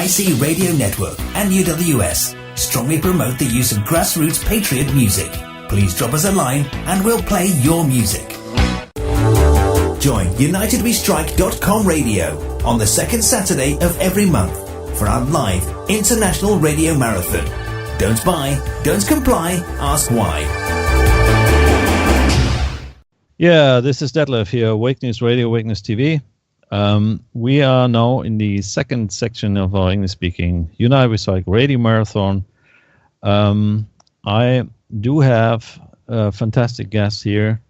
IC Radio Network and UWS strongly promote the use of grassroots patriot music. Please drop us a line and we'll play your music. Join UnitedWeStrike.com radio on the second Saturday of every month for our live international radio marathon. Don't buy, don't comply, ask why. Yeah, this is Detlev here, Wake News Radio, Wake News TV. We are now in the second section of our English-speaking UNITEDWESTRIKE Radio Marathon. I do have a fantastic guest here,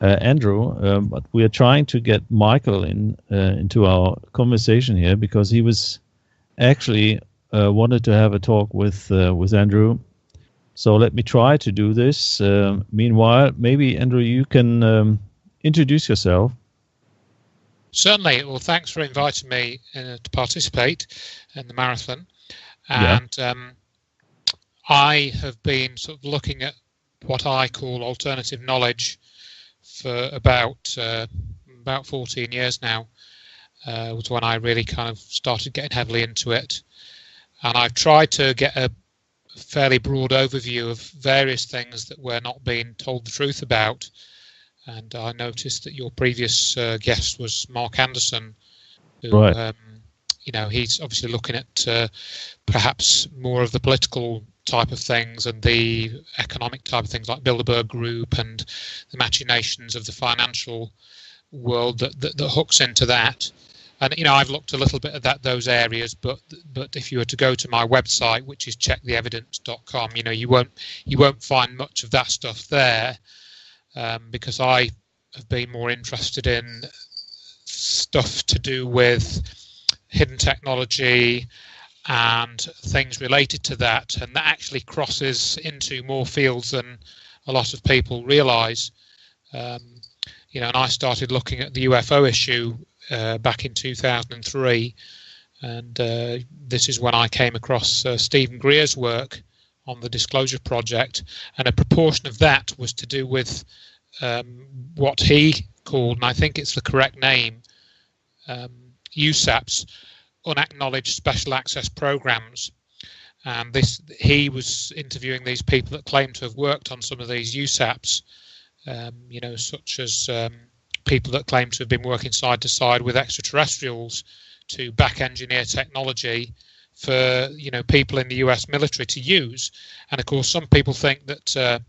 Andrew, but we are trying to get Michael into our conversation here because he was actually wanted to have a talk with Andrew. So let me try to do this. Meanwhile, maybe, Andrew, you can introduce yourself. Certainly. Well, thanks for inviting me to participate in the marathon. And I have been sort of looking at what I call alternative knowledge for about 14 years now. Was when I really kind of started getting heavily into it. And I've tried to get a fairly broad overview of various things that we're not being told the truth about. And I noticed that your previous guest was Mark Anderson, who, right. He's obviously looking at perhaps more of the political type of things and the economic type of things like Bilderberg Group and the machinations of the financial world that hooks into that. And I've looked a little bit at those areas, but if you were to go to my website, which is checktheevidence.com, you won't find much of that stuff there. Because I have been more interested in stuff to do with hidden technology and things related to that, and that actually crosses into more fields than a lot of people realise. And I started looking at the UFO issue back in 2003, and this is when I came across Stephen Greer's work on the Disclosure Project, and a proportion of that was to do with what he called, and I think it's the correct name, USAPs, Unacknowledged Special Access Programs. And he was interviewing these people that claimed to have worked on some of these USAPs, such as people that claim to have been working side to side with extraterrestrials to back engineer technology for people in the US military to use. And of course, some people think that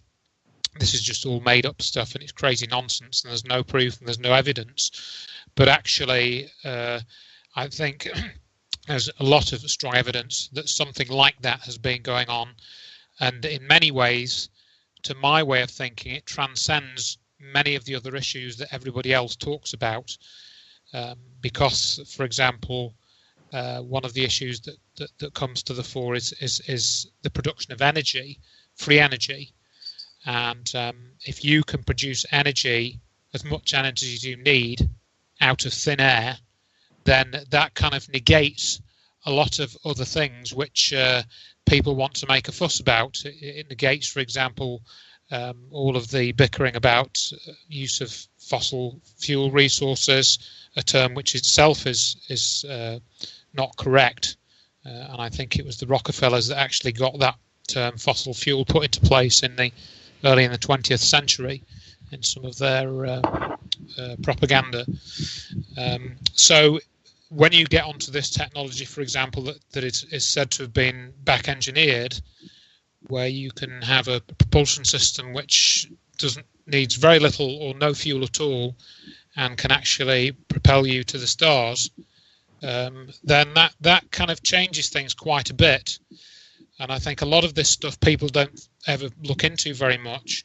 this is just all made up stuff and it's crazy nonsense and there's no proof and there's no evidence. But actually, I think there's a lot of strong evidence that something like that has been going on. And in many ways, to my way of thinking, it transcends many of the other issues that everybody else talks about. Because, for example, one of the issues that comes to the fore is the production of energy, free energy. And if you can produce energy, as much energy as you need out of thin air, then that kind of negates a lot of other things which people want to make a fuss about. It negates, for example, all of the bickering about use of fossil fuel resources, a term which itself is not correct. And I think it was the Rockefellers that actually got that term fossil fuel put into place early in the 20th century in some of their propaganda. So when you get onto this technology, for example, that is said to have been back engineered, where you can have a propulsion system which needs very little or no fuel at all and can actually propel you to the stars, then that kind of changes things quite a bit. And I think a lot of this stuff people don't ever look into very much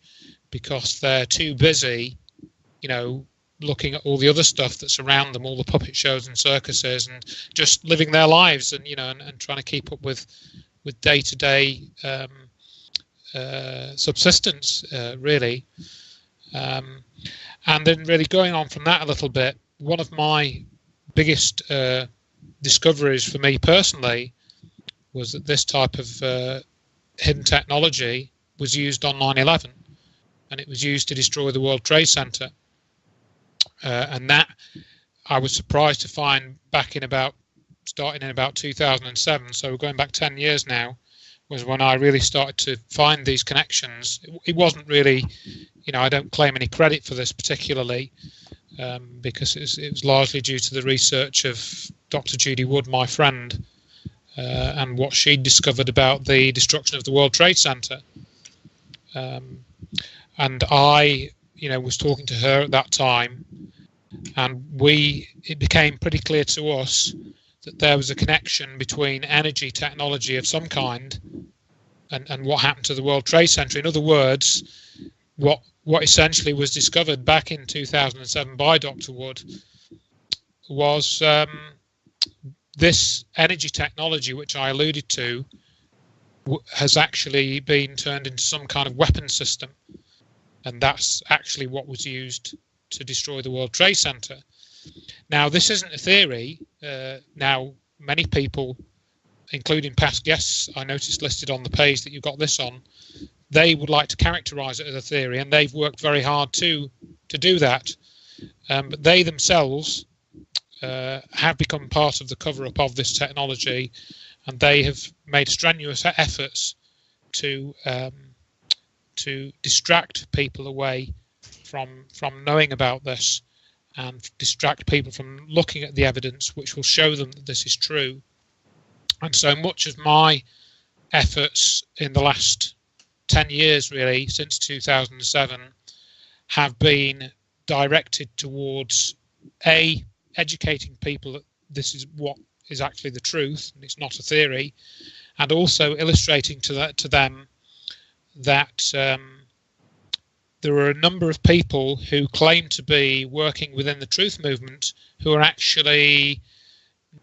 because they're too busy, looking at all the other stuff that's around them, all the puppet shows and circuses, and just living their lives and and trying to keep up with day-to-day subsistence, really. And then really going on from that a little bit, one of my biggest discoveries for me personally was that this type of hidden technology was used on 9/11, and it was used to destroy the World Trade Center. And that I was surprised to find starting in about 2007, so we're going back 10 years now, was when I really started to find these connections. It wasn't really, I don't claim any credit for this particularly, because it was largely due to the research of Dr. Judy Wood, my friend, and what she discovered about the destruction of the World Trade Center. And I, was talking to her at that time, and it became pretty clear to us that there was a connection between energy technology of some kind and what happened to the World Trade Center. In other words, what essentially was discovered back in 2007 by Dr. Wood was this energy technology, which I alluded to, has actually been turned into some kind of weapon system. And that's actually what was used to destroy the World Trade Center. Now, this isn't a theory. Now, many people, including past guests I noticed listed on the page that you've got this on, they would like to characterize it as a theory, and they've worked very hard to do that. But they themselves have become part of the cover-up of this technology, and they have made strenuous efforts to distract people away from knowing about this, and distract people from looking at the evidence which will show them that this is true. And so much of my efforts in the last 10 years, really, since 2007, have been directed towards educating people that this is what is actually the truth, and it's not a theory, and also illustrating to them that there are a number of people who claim to be working within the truth movement who are actually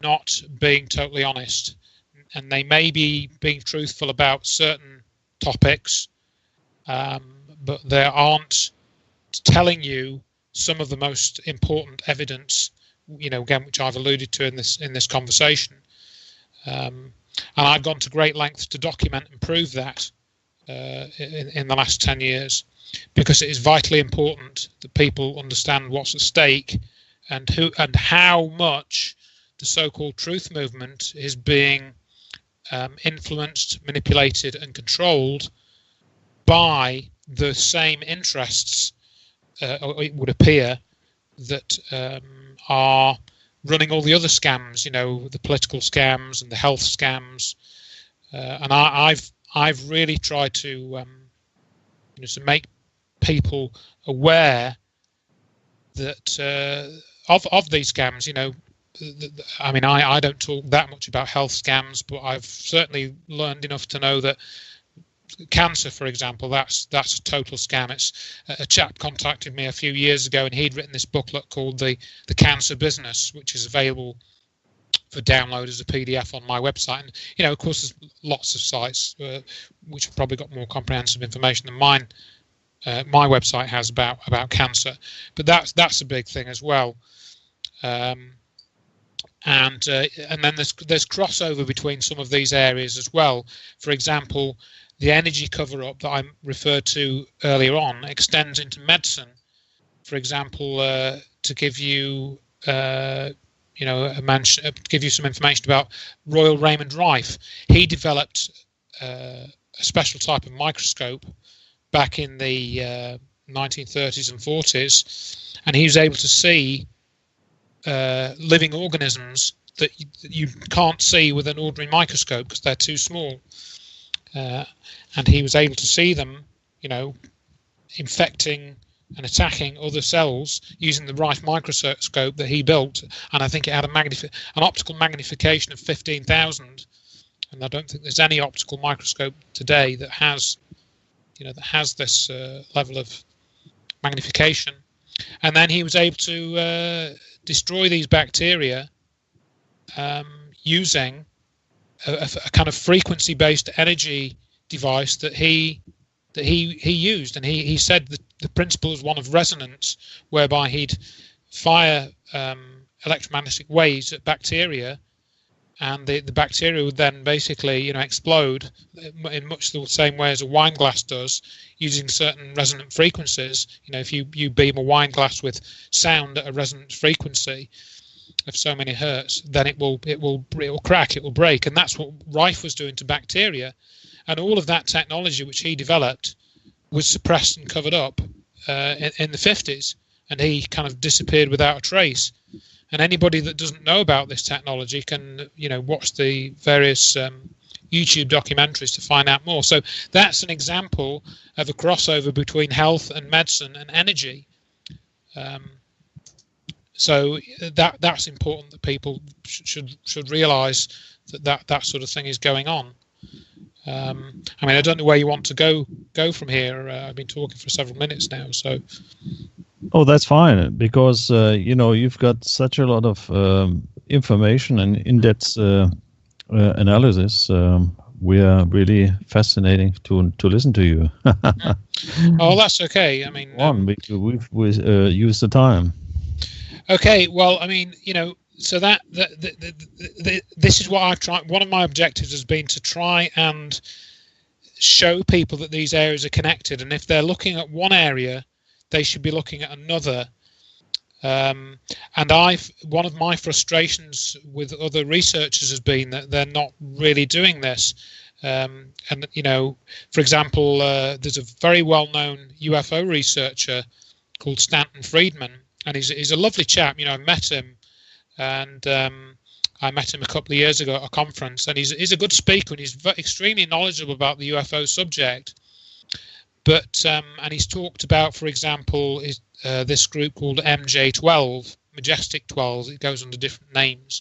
not being totally honest. And they may be being truthful about certain topics, but they aren't telling you some of the most important evidence, again, which I've alluded to in this conversation. And I've gone to great lengths to document and prove that in the last 10 years. Because it is vitally important that people understand what's at stake and how much the so-called truth movement is being influenced, manipulated, and controlled by the same interests, or it would appear, that are running all the other scams. The political scams and the health scams. And I've really tried to make people aware that of these scams. I don't talk that much about health scams, but I've certainly learned enough to know that cancer, for example, that's a total scam. It's a chap contacted me a few years ago, and he'd written this booklet called the Cancer Business, which is available for download as a PDF on my website. And of course, there's lots of sites which have probably got more comprehensive information than mine. My website has about cancer, but that's a big thing as well. And then there's crossover between some of these areas as well. For example, the energy cover-up that I referred to earlier on extends into medicine. For example, to give you give you some information about Royal Raymond Reich. He developed a special type of microscope back in the 1930s and 40s, and he was able to see living organisms that you can't see with an ordinary microscope because they're too small. And he was able to see them, infecting and attacking other cells using the Reich microscope that he built. And I think it had an optical magnification of 15,000. And I don't think there's any optical microscope today that has this level of magnification. And then he was able to destroy these bacteria using a kind of frequency-based energy device that he that he used, and he said that the principle is one of resonance, whereby he'd fire electromagnetic waves at bacteria, and the bacteria would then basically explode in much the same way as a wine glass does, using certain resonant frequencies. If you beam a wine glass with sound at a resonant frequency of so many hertz, then it will crack, it will break, and that's what Reich was doing to bacteria. And all of that technology which he developed was suppressed and covered up in the 50s, and he kind of disappeared without a trace. And anybody that doesn't know about this technology can, watch the various YouTube documentaries to find out more. So that's an example of a crossover between health and medicine and energy. So that's important that people should realise that sort of thing is going on. I don't know where you want to go from here. I've been talking for several minutes now, so. Oh, that's fine, because you've got such a lot of information and in-depth analysis. We are really fascinating to listen to you. Oh, that's okay. We've used the time. Okay, well, so this is what I've tried. One of my objectives has been to try and show people that these areas are connected, and if they're looking at one area, they should be looking at another. And one of my frustrations with other researchers has been that they're not really doing this. For example, there's a very well-known UFO researcher called Stanton Friedman, and he's a lovely chap. I met him, and I met him a couple of years ago at a conference, and he's a good speaker, and he's extremely knowledgeable about the UFO subject. But and he's talked about, for example, this group called MJ12, Majestic 12. It goes under different names,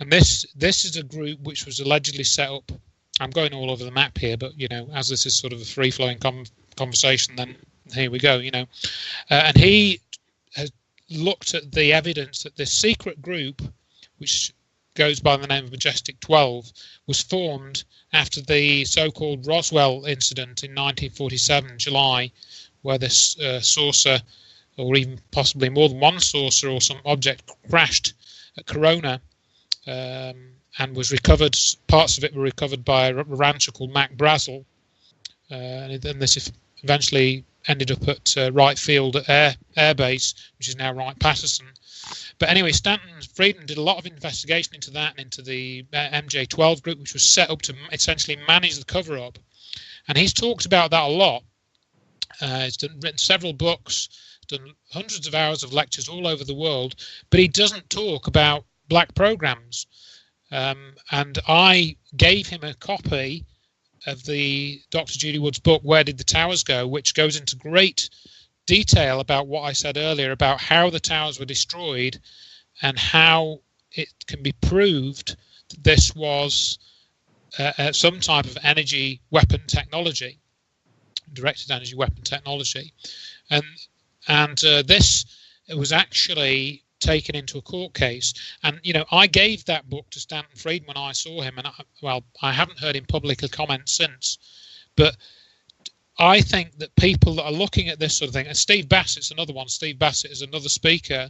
and this is a group which was allegedly set up. I'm going all over the map here, but as this is sort of a free-flowing conversation, then here we go. And he has looked at the evidence that this secret group, which goes by the name of Majestic 12, was formed after the so-called Roswell incident in 1947, July, where this saucer, or even possibly more than one saucer or some object, crashed at Corona and was recovered. Parts of it were recovered by a rancher called Mac Brazel, and this eventually ended up at Wright Field Air Base, which is now Wright-Patterson. But anyway, Stanton Friedman did a lot of investigation into that and into the MJ12 group, which was set up to essentially manage the cover-up. And he's talked about that a lot. He's written several books, done hundreds of hours of lectures all over the world, but he doesn't talk about black programs. And I gave him a copy of the Dr. Judy Wood's book, Where Did the Towers Go?, which goes into great detail about what I said earlier about how the towers were destroyed and how it can be proved that this was some type of energy weapon technology, directed energy weapon technology. And this was actually taken into a court case. And, I gave that book to Stanton Friedman when I saw him, and I haven't heard him publicly comment since. But I think that people that are looking at this sort of thing, and Steve Bassett's another one. Steve Bassett is another speaker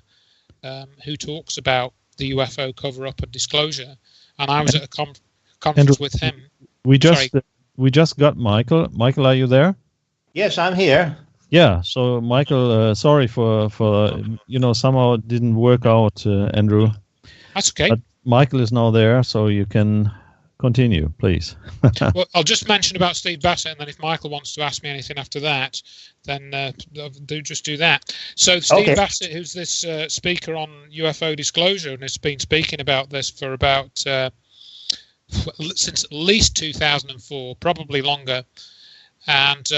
who talks about the UFO cover-up and disclosure. And I was at a conference Andrew, with him. We just got Michael. Michael, are you there? Yes, I'm here. Yeah. So, Michael, sorry for somehow it didn't work out, Andrew. That's okay. But Michael is now there, so you can continue, please. Well, I'll just mention about Steve Bassett, and then if Michael wants to ask me anything after that, then do that. So Steve Bassett, who's this speaker on UFO Disclosure, and has been speaking about this for about since at least 2004, probably longer. And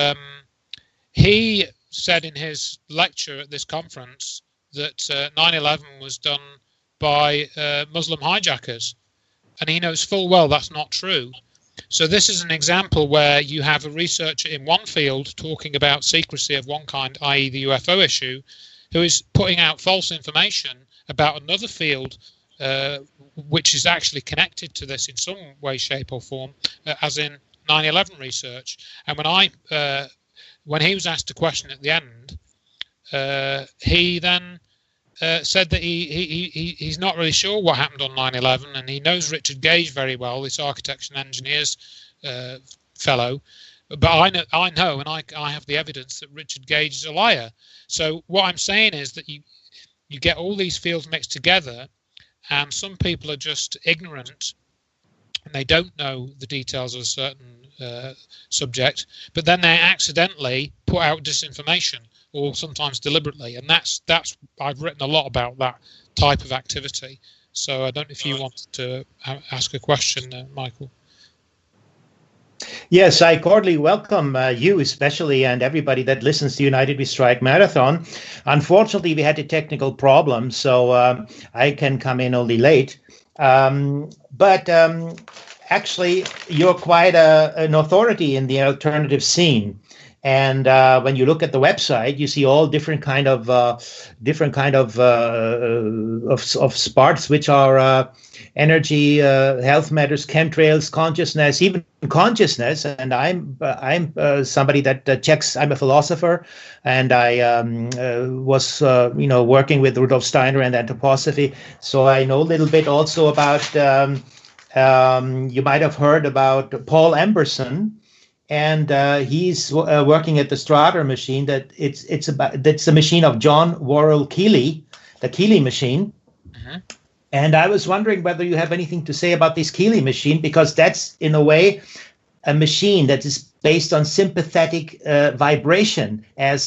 he said in his lecture at this conference that 9/11 was done by Muslim hijackers. And he knows full well that's not true. So this is an example where you have a researcher in one field talking about secrecy of one kind, i.e. the UFO issue, who is putting out false information about another field which is actually connected to this in some way, shape or form, as in 9/11 research. And when he was asked a question at the end, he then said that he's not really sure what happened on 9/11, and he knows Richard Gage very well, this architects and engineers fellow. But I know, and I have the evidence that Richard Gage is a liar. So what I'm saying is that you get all these fields mixed together, and some people are just ignorant and they don't know the details of a certain subject, but then they accidentally put out disinformation, or sometimes deliberately, and that's I've written a lot about that type of activity. So I don't know if you wanted to ask a question, Michael. Yes, I cordially welcome you especially, and everybody that listens to United We Strike Marathon. Unfortunately, we had a technical problem, so I can come in only late. But actually, you're quite an authority in the alternative scene. And when you look at the website, you see all different kind of sparks, which are energy, health matters, chemtrails, consciousness, even consciousness. And I'm somebody that checks. I'm a philosopher, and I was working with Rudolf Steiner and anthroposophy. So I know a little bit also about. You might have heard about Paul Emberson. And he's working at the Strader machine. That's the machine of John Worrell Keely, the Keely machine. Mm-hmm. And I was wondering whether you have anything to say about this Keely machine, because that's in a way a machine that is based on sympathetic vibration, as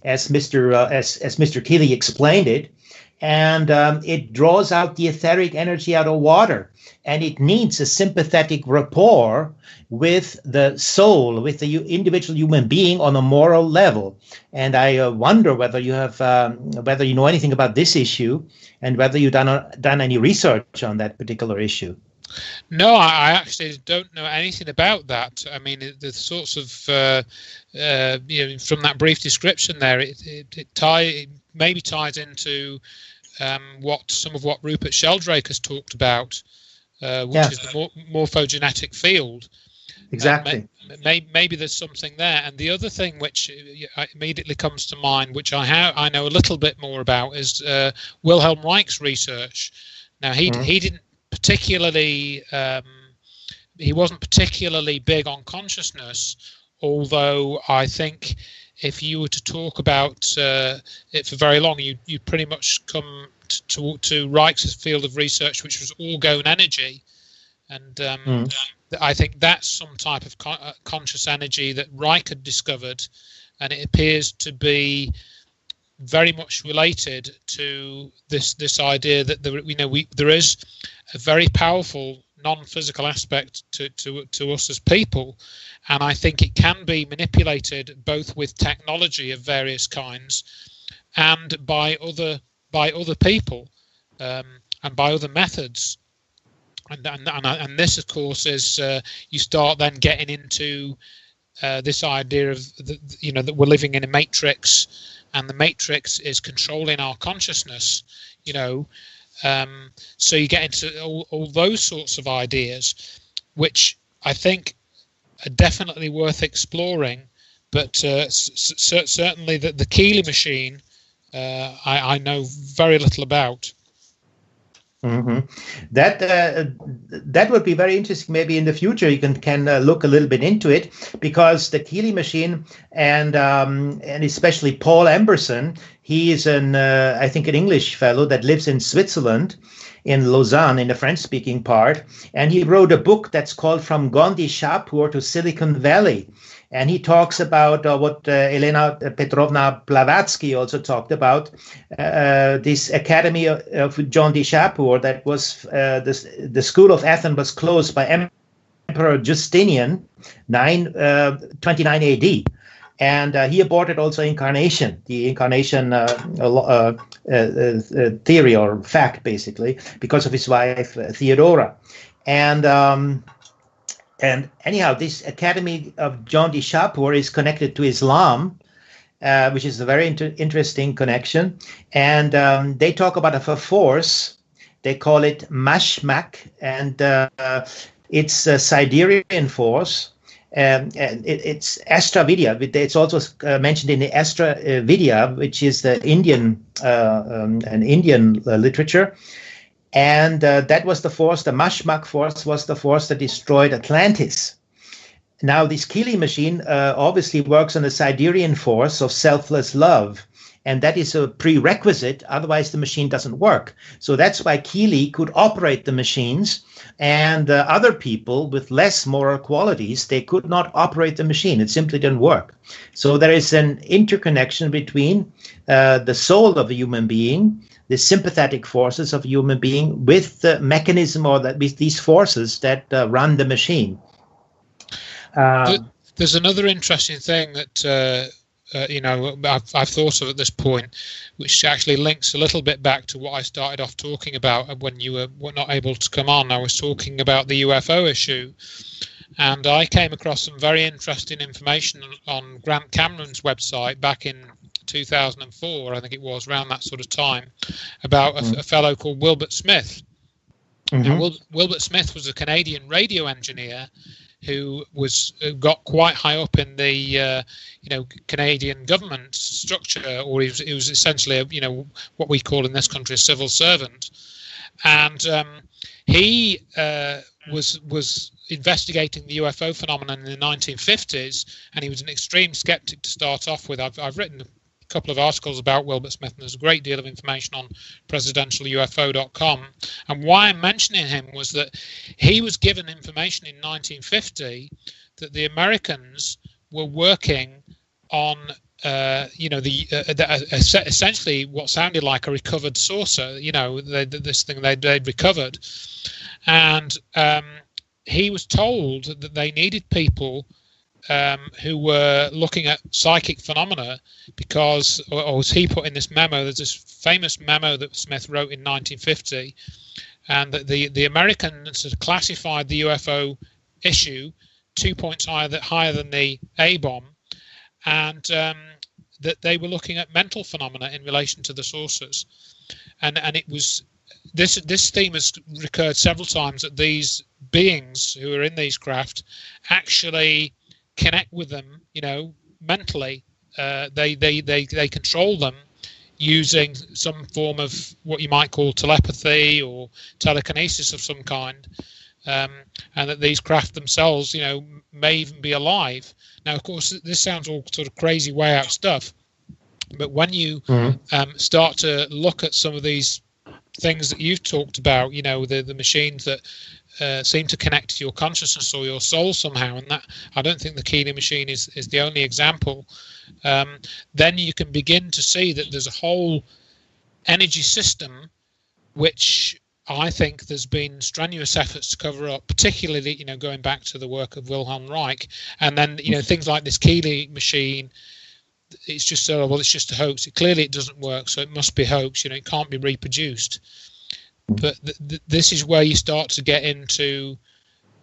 Mr. Keely explained it, and it draws out the etheric energy out of water, and it needs a sympathetic rapport with the soul, with the individual human being on a moral level. And I wonder whether you have, whether you know anything about this issue, and whether you've done any research on that particular issue. No, I actually don't know anything about that. I mean, the sorts of, from that brief description there, it maybe ties into some of what Rupert Sheldrake has talked about, which is the morphogenetic field. Exactly. Maybe there's something there. And the other thing which immediately comes to mind, which I know a little bit more about, is Wilhelm Reich's research. Now, he didn't particularly, he wasn't particularly big on consciousness, although I think if you were to talk about it for very long, you pretty much come to Reich's field of research, which was orgone energy. And I think that's some type of conscious energy that Reich had discovered, and it appears to be very much related to this idea that there is a very powerful non-physical aspect to us as people, and I think it can be manipulated both with technology of various kinds and by other people and by other methods. And this, of course, is you start then getting into this idea of that we're living in a matrix, and the matrix is controlling our consciousness. So you get into all those sorts of ideas, which I think are definitely worth exploring. But certainly the Keely machine, I know very little about. Mm-hmm. That would be very interesting. Maybe in the future you can look a little bit into it, because the Keely machine and especially Paul Emberson, he is I think an English fellow that lives in Switzerland, in Lausanne, in the French-speaking part, and he wrote a book that's called From Gondi Shapur to Silicon Valley. And he talks about what Elena Petrovna Blavatsky also talked about, this academy of John D. Shapur that was, the school of Athens was closed by Emperor Justinian, 29 AD. And he aborted also incarnation, the incarnation theory or fact, basically, because of his wife, Theodora. And anyhow, this Academy of John D. Shapur is connected to Islam, which is a very interesting connection. And they talk about a force. They call it Mashmak, and it's a Siderean force. and it's Astra Vidya. It's also mentioned in the Astra Vidya, which is the Indian literature. And that was the force, the Mashmak force was the force that destroyed Atlantis. Now, this Keely machine obviously works on the Siderean force of selfless love. And that is a prerequisite, otherwise the machine doesn't work. So that's why Keely could operate the machines, and other people with less moral qualities, they could not operate the machine. It simply didn't work. So there is an interconnection between the soul of a human being, the sympathetic forces of a human being, with the mechanism or with these forces that run the machine. There's another interesting thing that I've thought of at this point, which actually links a little bit back to what I started off talking about when you were not able to come on. I was talking about the UFO issue, and I came across some very interesting information on Grant Cameron's website back in 2004, I think it was, around that sort of time, about a fellow called Wilbur Smith. Now, Wilbur Smith was a Canadian radio engineer who got quite high up in the Canadian government structure, or he was essentially what we call in this country a civil servant, and he was investigating the UFO phenomenon in the 1950s, and he was an extreme skeptic to start off with. I've written a couple of articles about Wilbur Smith, and there's a great deal of information on presidentialufo.com. And why I'm mentioning him was that he was given information in 1950 that the Americans were working on essentially what sounded like a recovered saucer, this thing they'd recovered, and he was told that they needed people who were looking at psychic phenomena because, or as he put in this memo, there's this famous memo that Smith wrote in 1950, and that the Americans had classified the UFO issue 2 points higher than the A-bomb, and that they were looking at mental phenomena in relation to the sources, and it was this theme has recurred several times, that these beings who are in these craft actually connect with them, mentally. They control them using some form of what you might call telepathy or telekinesis of some kind, and that these craft themselves, may even be alive. Now, of course, this sounds all sort of crazy, way out stuff, but when you start to look at some of these things that you've talked about, the machines that seem to connect to your consciousness or your soul somehow, and that I don't think the Keely machine is the only example, then you can begin to see that there's a whole energy system which I think there's been strenuous efforts to cover up, particularly going back to the work of Wilhelm Reich, and then things like this Keely machine. It's just it's just a hoax. Clearly it doesn't work, so it must be a hoax. It can't be reproduced. But this is where you start to get into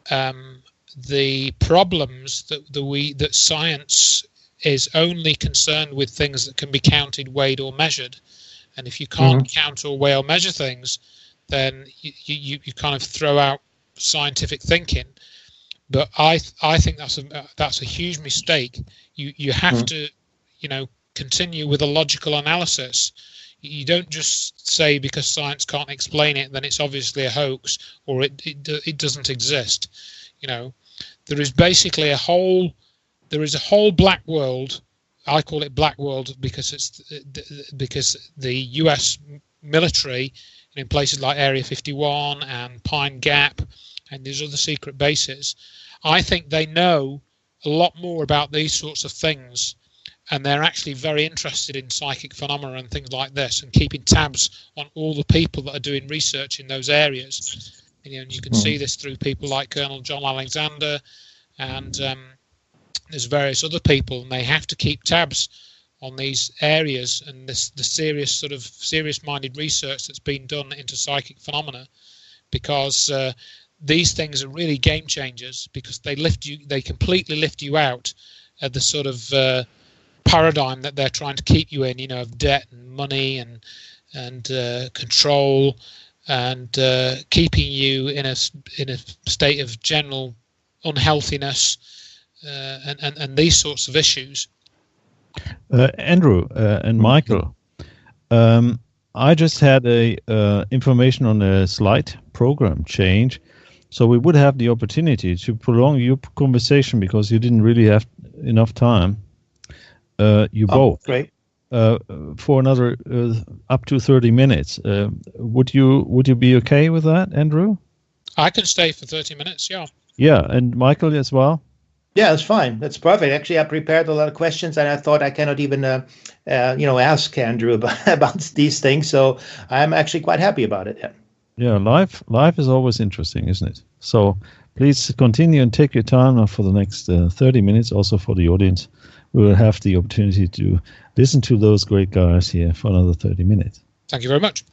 the problems that science is only concerned with things that can be counted, weighed, or measured. And if you can't count or weigh or measure things, then you kind of throw out scientific thinking. But I think that's a huge mistake. You have to continue with a logical analysis. You don't just say because science can't explain it, then it's obviously a hoax or it doesn't exist. There is basically a whole black world. I call it black world because the US military in places like Area 51 and Pine Gap and these other secret bases, I think they know a lot more about these sorts of things. And they're actually very interested in psychic phenomena and things like this, and keeping tabs on all the people that are doing research in those areas. And you can see this through people like Colonel John Alexander, and there's various other people, and they have to keep tabs on these areas and the serious-minded research that's been done into psychic phenomena, because these things are really game changers, because they completely lift you out of the sort of paradigm that they're trying to keep you in, of debt and money and control, and keeping you in a state of general unhealthiness, and these sorts of issues. Andrew and Michael, I just had a information on a slight program change, so we would have the opportunity to prolong your conversation because you didn't really have enough time. You both. Great. For another up to 30 minutes. Would you be okay with that, Andrew? I can stay for 30 minutes, yeah. Yeah, and Michael as well? Yeah, that's fine. That's perfect. Actually, I prepared a lot of questions, and I thought I cannot even, ask Andrew about these things. So I'm actually quite happy about it. Yeah. Yeah, life is always interesting, isn't it? So please continue and take your time now for the next 30 minutes, also for the audience. We will have the opportunity to listen to those great guys here for another 30 minutes. Thank you very much.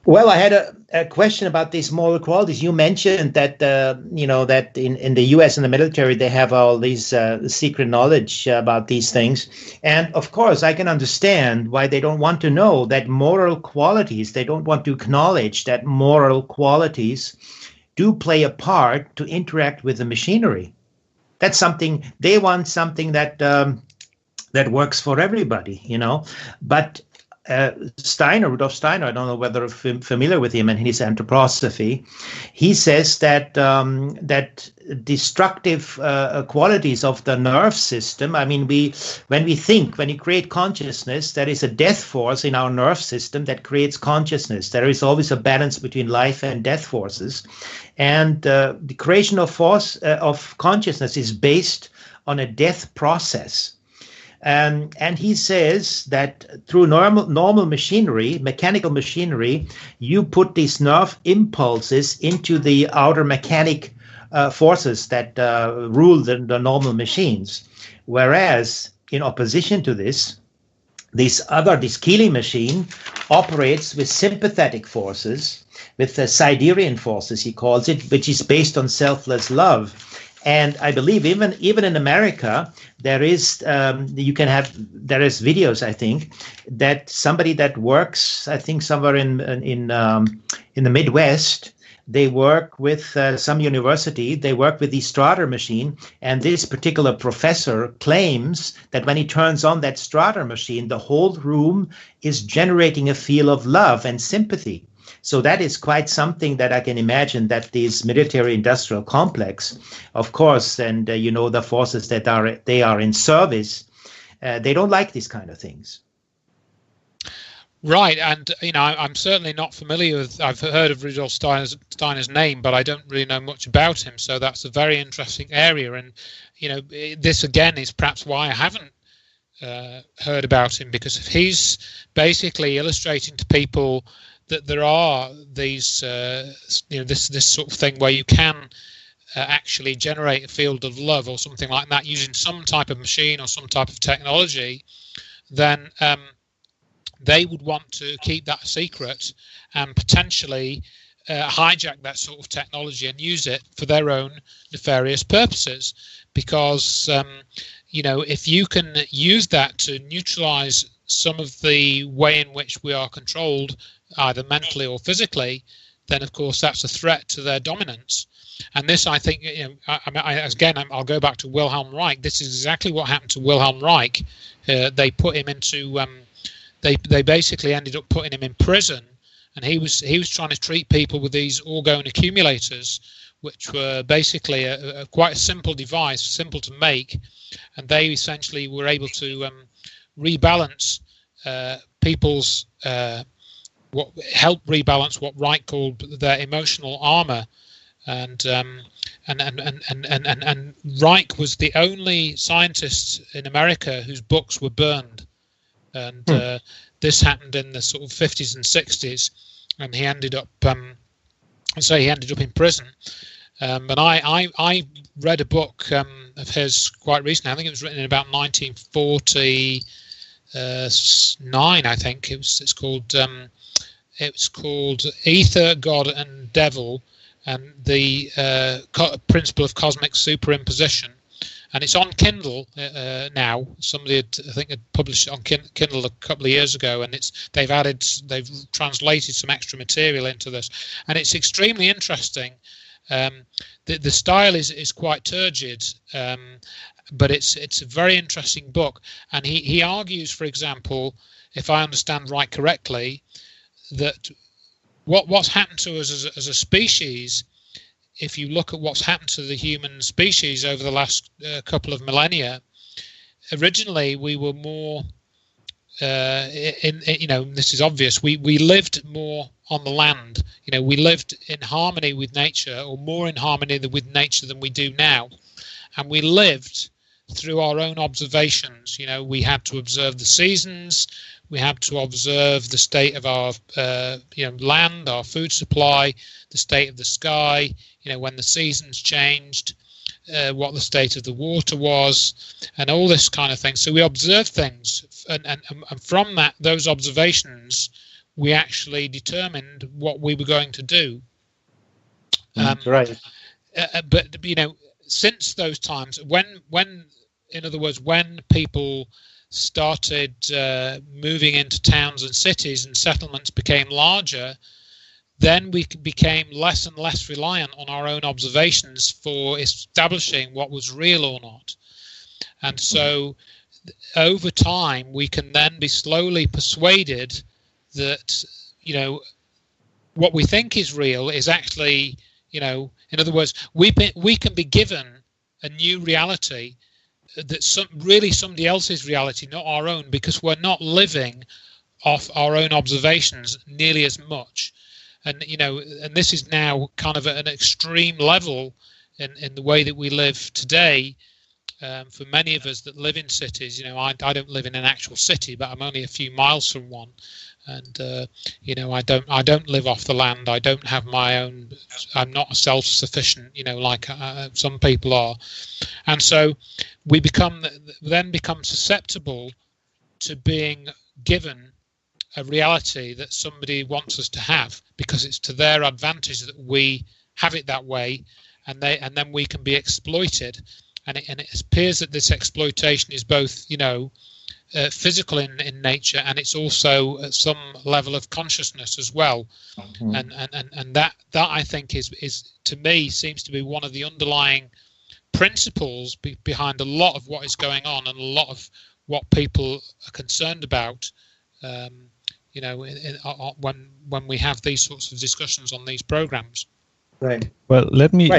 Well, I had a question about these moral qualities. You mentioned that, that in the U.S. and the military, they have all these secret knowledge about these things. And of course, I can understand why they don't want to know that moral qualities, they don't want to acknowledge that moral qualities do play a part to interact with the machinery. That's something, they want something that that works for everybody, But Rudolf Steiner, I don't know whether you're familiar with him and his anthroposophy. He says that that destructive qualities of the nerve system. I mean, when we create consciousness, there is a death force in our nerve system that creates consciousness. There is always a balance between life and death forces, and the creation of consciousness is based on a death process. And he says that through normal machinery, mechanical machinery, you put these nerve impulses into the outer mechanic forces that rule the normal machines. Whereas, in opposition to this Keeling machine operates with sympathetic forces, with the Siderean forces, he calls it, which is based on selfless love. And I believe even in America, there is videos, I think, that somebody that works, I think somewhere in the Midwest, they work with some university, they work with the Strader machine, and this particular professor claims that when he turns on that Strader machine, the whole room is generating a feel of love and sympathy. So that is quite something that I can imagine that this military-industrial complex, of course, and the forces that are in service, they don't like these kind of things. Right, and I'm certainly not familiar with. I've heard of Rudolf Steiner's name, but I don't really know much about him. So that's a very interesting area, and this again is perhaps why I haven't heard about him, because if he's basically illustrating to people that there are these, this sort of thing where you can actually generate a field of love or something like that using some type of machine or some type of technology, then they would want to keep that a secret and potentially hijack that sort of technology and use it for their own nefarious purposes. Because, if you can use that to neutralize some of the way in which we are controlled, either mentally or physically, then of course that's a threat to their dominance. And this, I think, I'll go back to Wilhelm Reich. This is exactly what happened to Wilhelm Reich. They put him into, they basically ended up putting him in prison, and he was trying to treat people with these orgone accumulators, which were basically quite a simple device, simple to make, and they essentially were able to rebalance people's. Help rebalance what Reich called their emotional armor, and Reich was the only scientist in America whose books were burned, and this happened in the sort of 50s and 60s, and he ended up in prison. And I read a book of his quite recently. I think it was written in about 1949. I think it's called. It's called Ether, God and Devil, and the Principle of Cosmic Superimposition. And it's on Kindle now. Somebody had published it on Kindle a couple of years ago, and they've translated some extra material into this. And it's extremely interesting. The style is quite turgid, but it's a very interesting book. And he argues, for example, if I understand Reich correctly, that what's happened to us as a species, if you look at what's happened to the human species over the last couple of millennia, originally we were more this is obvious, we lived more on the land. We lived in harmony with nature, or more in harmony with nature than we do now, and we lived through our own observations. We had to observe the seasons, we had to observe the state of our land, our food supply, the state of the sky, when the seasons changed, what the state of the water was, and all this kind of thing. So we observed things, and from those observations, we actually determined what we were going to do. Right. But since those times, when in other words, when people started moving into towns and cities and settlements became larger, then we became less and less reliant on our own observations for establishing what was real or not. And so over time, we can then be slowly persuaded that, what we think is real is actually, in other words, we can be given a new reality that's somebody else's reality, not our own, because we're not living off our own observations nearly as much. And and this is now kind of at an extreme level in the way that we live today. For many of us that live in cities, I don't live in an actual city, but I'm only a few miles from one, and I don't live off the land. I don't have my own. I'm not self-sufficient, like some people are, and so we then become susceptible to being given a reality that somebody wants us to have, because it's to their advantage that we have it that way, and then we can be exploited. And it appears that this exploitation is both, physical in nature, and it's also at some level of consciousness as well. Mm-hmm. And that I think is to me seems to be one of the underlying principles behind a lot of what is going on, and a lot of what people are concerned about. When we have these sorts of discussions on these programs. Right. Well, let me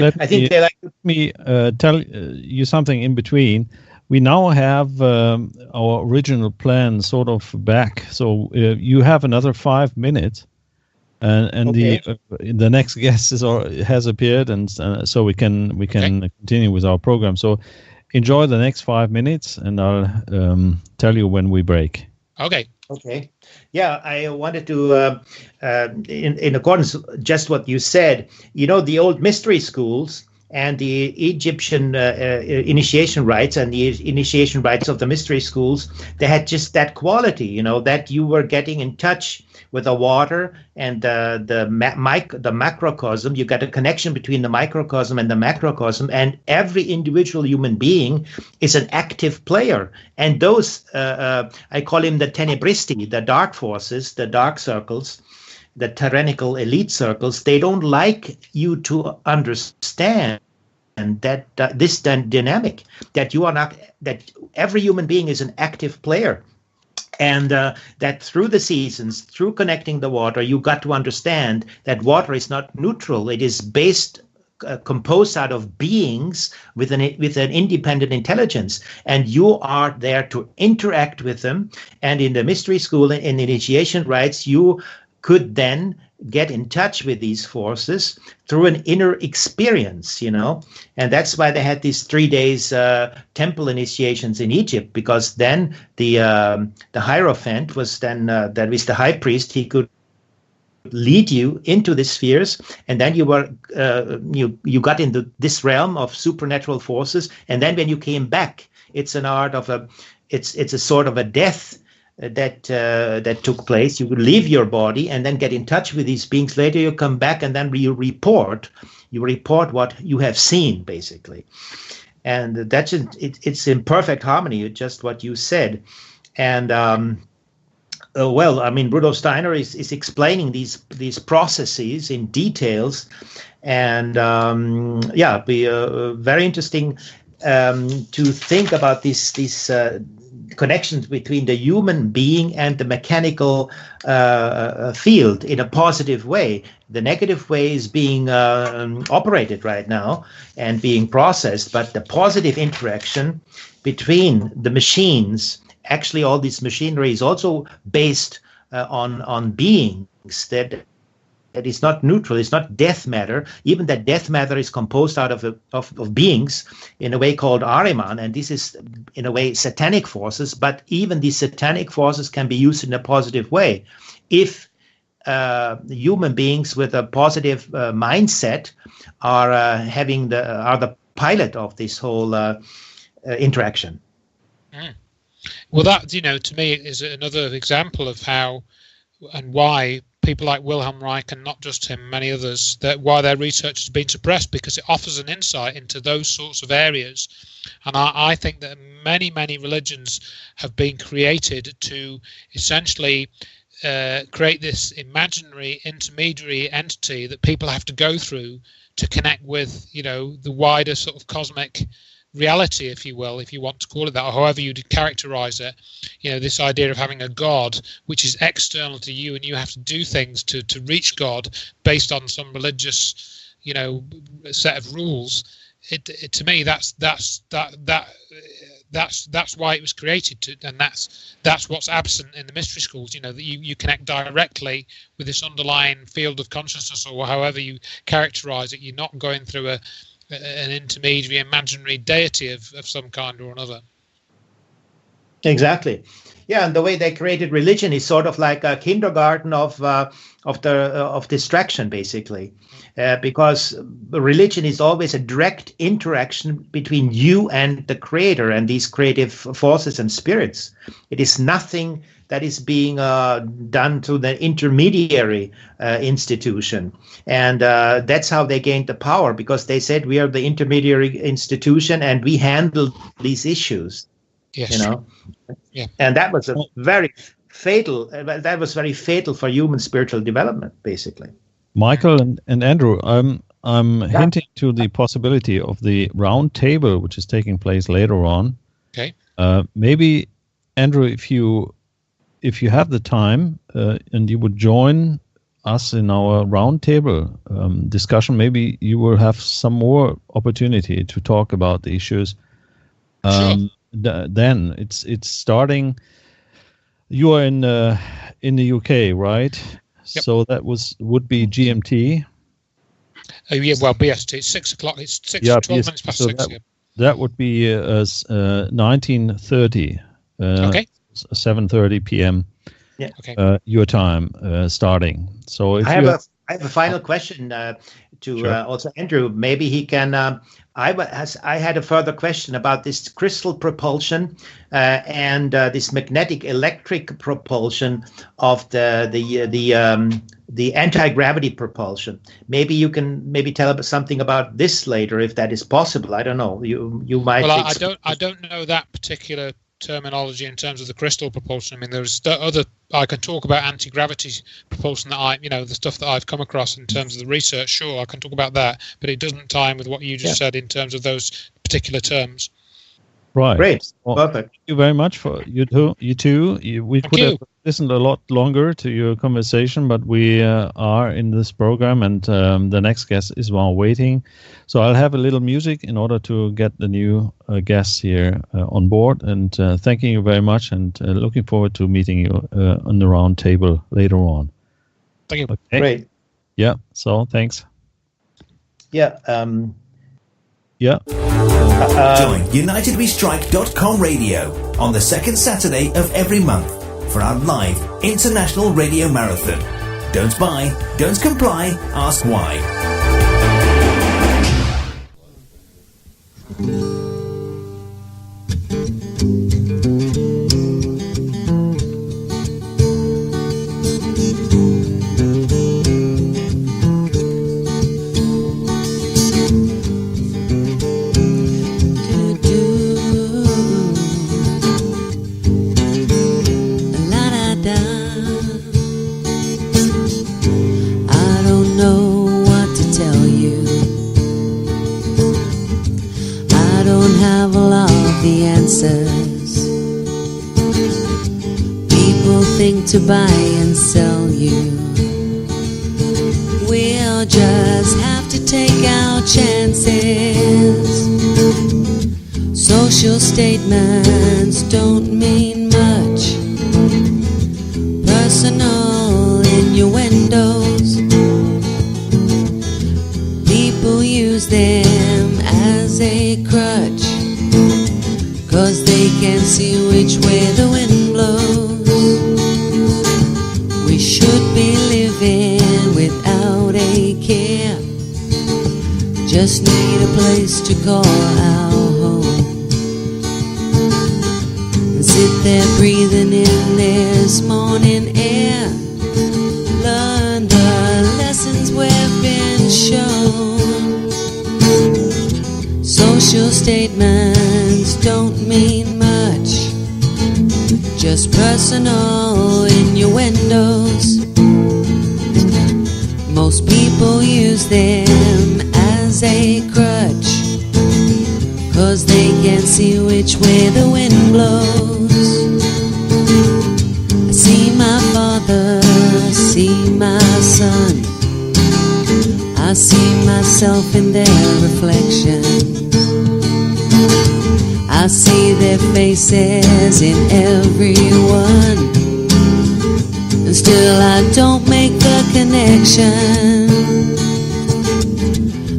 tell you something in between. We now have our original plan sort of back, so you have another 5 minutes, and okay. The next guest has appeared, and so we can continue with our program. So enjoy the next 5 minutes, and I'll tell you when we break. Okay. Okay. Yeah, I wanted to, in accordance with just what you said, the old mystery schools and the Egyptian initiation rites and the initiation rites of the mystery schools, they had just that quality, that you were getting in touch with the water and the macrocosm. You got a connection between the microcosm and the macrocosm, and every individual human being is an active player. And those, I call him the tenebristi, the dark forces, the dark circles, the tyrannical elite circles. They don't like you to understand that this dynamic, that you are not, that every human being is an active player. And that through the seasons, through connecting the water, you got to understand that water is not neutral. It is composed out of beings with an independent intelligence, and you are there to interact with them. And in the mystery school and in the initiation rites, you could then get in touch with these forces through an inner experience, and that's why they had these 3 days temple initiations in Egypt, because then the Hierophant was then that was the high priest. He could lead you into the spheres, and then you were you got into this realm of supernatural forces, and then when you came back, it's an art of it's a sort of a death that took place. You would leave your body and then get in touch with these beings. Later you come back and then you report what you have seen, basically. And it's in perfect harmony with just what you said. And Well, I mean, Rudolf Steiner is explaining these processes in details, and be very interesting to think about these connections between the human being and the mechanical field in a positive way. The negative way is being operated right now and being processed, but the positive interaction between the machines, actually all this machinery is also based on beings that is not neutral, it's not death matter. Even that death matter is composed out of beings in a way called Ahriman, and this is in a way satanic forces, but even these satanic forces can be used in a positive way. If human beings with a positive mindset are the pilot of this whole interaction. Well, that, to me is another example of how and why people like Wilhelm Reich, and not just him, many others, why their research has been suppressed, because it offers an insight into those sorts of areas. And I think that many religions have been created to essentially create this imaginary intermediary entity that people have to go through to connect with, the wider sort of cosmic reality, if you will, if you want to call it that, or however you'd characterize it. This idea of having a God which is external to you, and you have to do things to reach God based on some religious, set of rules. It to me, that's why it was created, and that's what's absent in the mystery schools. That you connect directly with this underlying field of consciousness, or however you characterize it. You're not going through an intermediary imaginary deity of some kind or another. Exactly. Yeah, and the way they created religion is sort of like a kindergarten of distraction, basically, because religion is always a direct interaction between you and the creator and these creative forces and spirits. It is nothing that is being done to the intermediary institution. And that's how they gained the power, because they said we are the intermediary institution and we handle these issues. Yes. Yeah. And that was very fatal for human spiritual development, basically. Michael and Andrew, I'm hinting to the possibility of the round table, which is taking place later on. Okay. Maybe, Andrew, if you have the time and you would join us in our roundtable discussion, maybe you will have some more opportunity to talk about the issues. Sure. Then it's starting. You are in the UK, right? Yep. So that would be GMT. Yeah, well, BST. It's 6 o'clock. It's 12 minutes past so 6. That would be 19:30. Okay. 7:30 p.m. Yeah. Okay. Your time starting. So if I have a final question to Sure. also Andrew. Maybe he can. I had a further question about this crystal propulsion and this magnetic electric propulsion of the anti-gravity propulsion. Maybe you can tell us something about this later, if that is possible. I don't know. You might. Well, I don't know that particular terminology in terms of the crystal propulsion. I mean, there's other. I can talk about anti-gravity propulsion that the stuff that I've come across in terms of the research. Sure, I can talk about that, but it doesn't tie in with what you just said in terms of those particular terms. Right. Great. Well, Perfect. Thank you very much for you too. We could have listened a lot longer to your conversation, but we are in this program, and the next guest is while waiting. So I'll have a little music in order to get the new guests here on board. And thanking you very much, and looking forward to meeting you on the round table later on. Thank you. Okay. Great. Yeah. So thanks. Yeah. Yeah. Join UnitedWeStrike.com radio on the second Saturday of every month for our live international radio marathon. Don't buy, don't comply, ask why. La da da. anything to buy and sell you. We'll just have to take our chances. Social statements don't mean much. Personal innuendos, people use them as a crutch, 'cause they can see which way the wind blows. We should be living without a care, just need a place to call our home, and sit there breathing in this morning air, learn the lessons we've been shown. Social statements don't mean much, just personal innuendos. Most people use them as a crutch, 'cause they can see which way the wind blows. I see my father, see my son, I see myself in their reflection. I see their faces in everyone, and still I don't make the connection.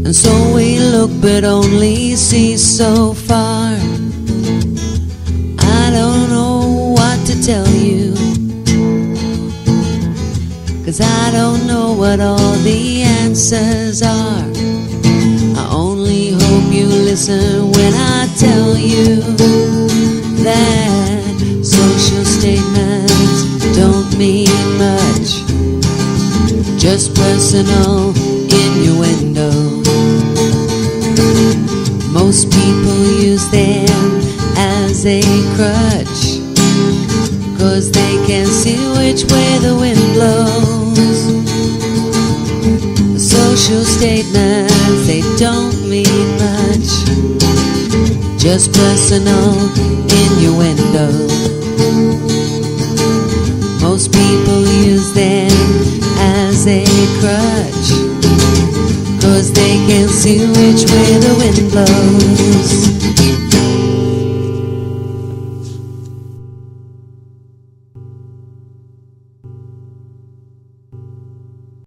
And so we look but only see so far. I don't know what to tell you, 'cause I don't know what all the answers are. I only hope you listen when I tell you that social statements don't mean much, just personal innuendo. Most people use them as a crutch, 'cause they can see which way the wind blows. Social statements, they don't mean much, just personal innuendo. Most people use them as a crutch, 'cause they can see which way the wind blows.